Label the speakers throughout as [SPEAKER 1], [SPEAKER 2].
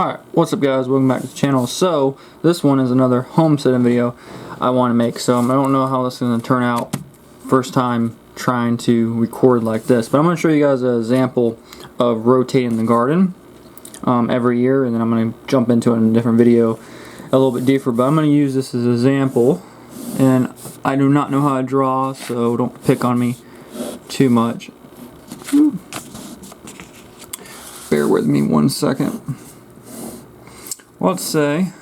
[SPEAKER 1] Alright, what's up guys, welcome back to the channel. So, this one is another homesteading video I want to make. So, I don't know how this is going to turn out first time trying to record like this. But I'm going to show you guys an example of rotating the garden every year. And then I'm going to jump into it in a different video a little bit deeper. But I'm going to use this as an example. And I do not know how to draw, so don't pick on me too much. Bear with me one second. Let's say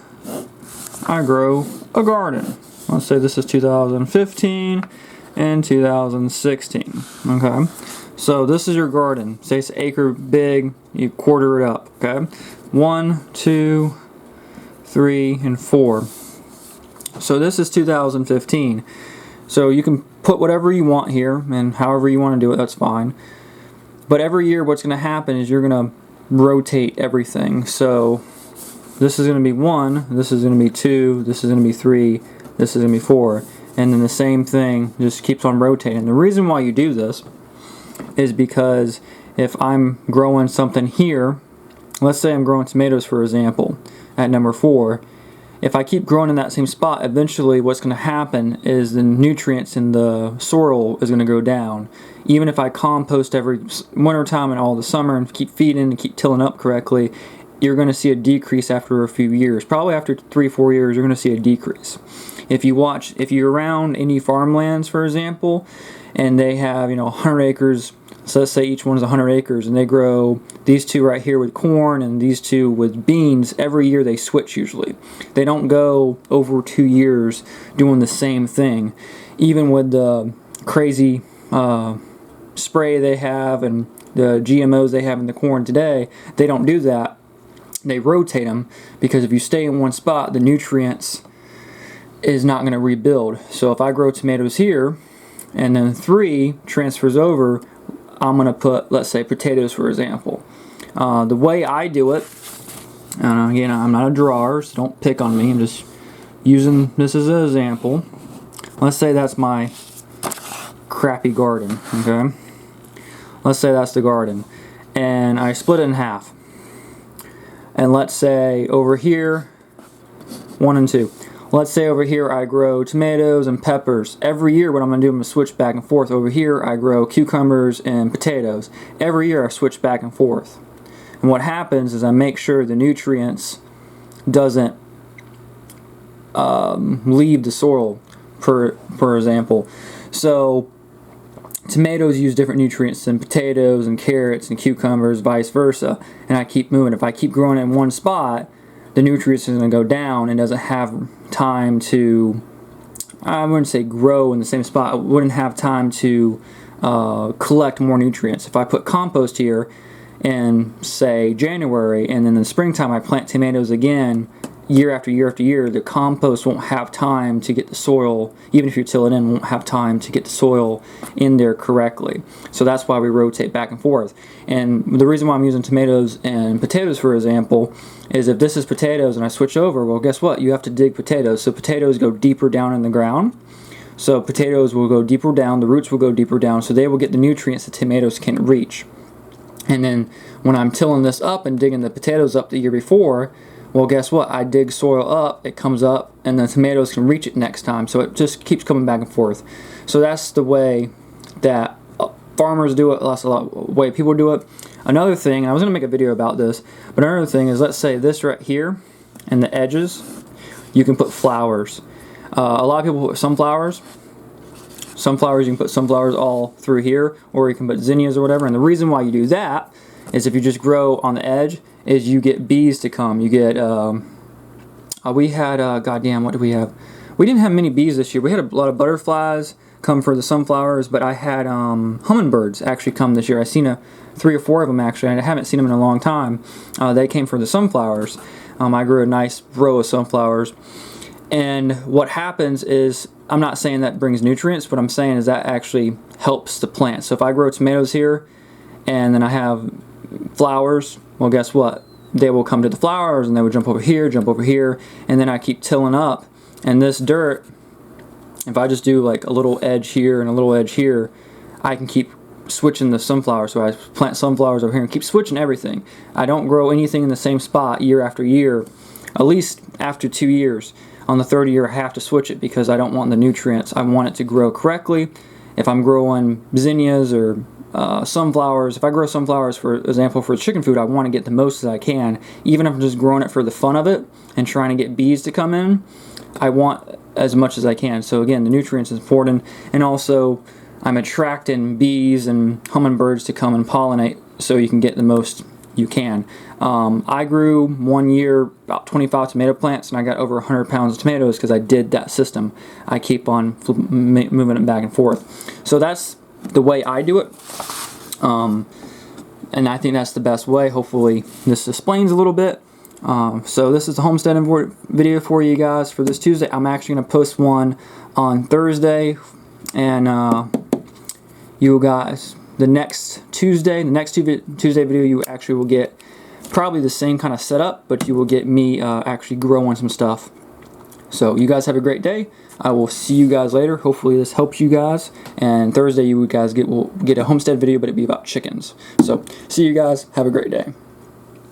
[SPEAKER 1] I grow a garden. Let's say this is 2015 and 2016. Okay, so this is your garden. Say it's an acre big, you quarter it up. Okay, 1, 2, 3, and 4. So this is 2015. So you can put whatever you want here and however you want to do it, that's fine. But every year what's going to happen is you're going to rotate everything. So this is going to be 1, this is going to be 2, this is going to be 3, this is going to be 4, and then the same thing just keeps on rotating. The reason why you do this is because if I'm growing something here, let's say I'm growing tomatoes for example at number 4, if I keep growing in that same spot, eventually what's going to happen is the nutrients in the soil is going to go down. Even if I compost every winter time and all the summer and keep feeding and keep tilling up correctly, you're going to see a decrease after a few years. Probably after 3-4 years, you're going to see a decrease. If you're around any farmlands, for example, and they have 100 acres, so let's say each one is 100 acres, and they grow these two right here with corn and these two with beans, every year they switch usually. They don't go over 2 years doing the same thing. Even with the crazy spray they have and the GMOs they have in the corn today, they don't do that. They rotate them because if you stay in one spot, the nutrients is not going to rebuild. So if I grow tomatoes here and then 3 transfers over, I'm going to put, let's say, potatoes for example. The way I do it, again, I'm not a drawer, so don't pick on me. I'm just using this as an example. Let's say that's my crappy garden, okay? Let's say that's the garden. And I split it in half. And let's say over here, 1 and 2. Let's say over here I grow tomatoes and peppers. Every year what I'm going to do, I'm going to switch back and forth. Over here I grow cucumbers and potatoes. Every year I switch back and forth. And what happens is I make sure the nutrients doesn't leave the soil, per example. So tomatoes use different nutrients than potatoes and carrots and cucumbers, vice versa. And I keep moving. If I keep growing in one spot, the nutrients are going to go down and doesn't have time to, I wouldn't say grow in the same spot, it wouldn't have time to collect more nutrients. If I put compost here in, say, January, and then in the springtime I plant tomatoes again, year after year after year, the compost won't have time to get the soil, even if you till it in, won't have time to get the soil in there correctly. So that's why we rotate back and forth. And the reason why I'm using tomatoes and potatoes, for example, is if this is potatoes and I switch over, well, guess what? You have to dig potatoes. So potatoes go deeper down in the ground. So potatoes will go deeper down, the roots will go deeper down, so they will get the nutrients that tomatoes can't reach. And then when I'm tilling this up and digging the potatoes up the year before, well, guess what? I dig soil up, it comes up, and the tomatoes can reach it next time. So it just keeps coming back and forth. So that's the way that farmers do it. That's a lot of way people do it. Another thing, I was going to make a video about this, but another thing is, let's say this right here, and the edges, you can put flowers. A lot of people put sunflowers. Sunflowers, you can put sunflowers all through here, or you can put zinnias or whatever. And the reason why you do that is if you just grow on the edge, is you get bees to come. You get, we had, goddamn, what did we have? We didn't have many bees this year. We had a lot of butterflies come for the sunflowers, but I had hummingbirds actually come this year. I've seen 3 or 4 of them actually, and I haven't seen them in a long time. They came for the sunflowers. I grew a nice row of sunflowers. And what happens is, I'm not saying that brings nutrients, what I'm saying is that actually helps the plant. So if I grow tomatoes here, and then I have flowers, well, guess what? They will come to the flowers and they will jump over here, and then I keep tilling up. And this dirt, if I just do like a little edge here and a little edge here, I can keep switching the sunflowers. So I plant sunflowers over here and keep switching everything. I don't grow anything in the same spot year after year. At least after 2 years. On the third year I have to switch it because I don't want the nutrients. I want it to grow correctly. If I'm growing zinnias or sunflowers, if I grow sunflowers, for example, for chicken food, I want to get the most that I can. Even if I'm just growing it for the fun of it and trying to get bees to come in, I want as much as I can. So again, the nutrients is important, and also I'm attracting bees and hummingbirds to come and pollinate so you can get the most you can. I grew 1 year about 25 tomato plants, and I got over 100 pounds of tomatoes because I did that system. I keep on moving it back and forth. So that's the way I do it, and I think that's the best way. Hopefully this explains a little bit. So this is the homesteading video for you guys for this Tuesday. I'm actually going to post one on Thursday, and you guys, the next Tuesday video, you actually will get probably the same kind of setup, but you will get me actually growing some stuff. So you guys have a great day. I will see you guys later. Hopefully this helps you guys. And Thursday you guys will get a homestead video, but it'll be about chickens. So see you guys. Have a great day.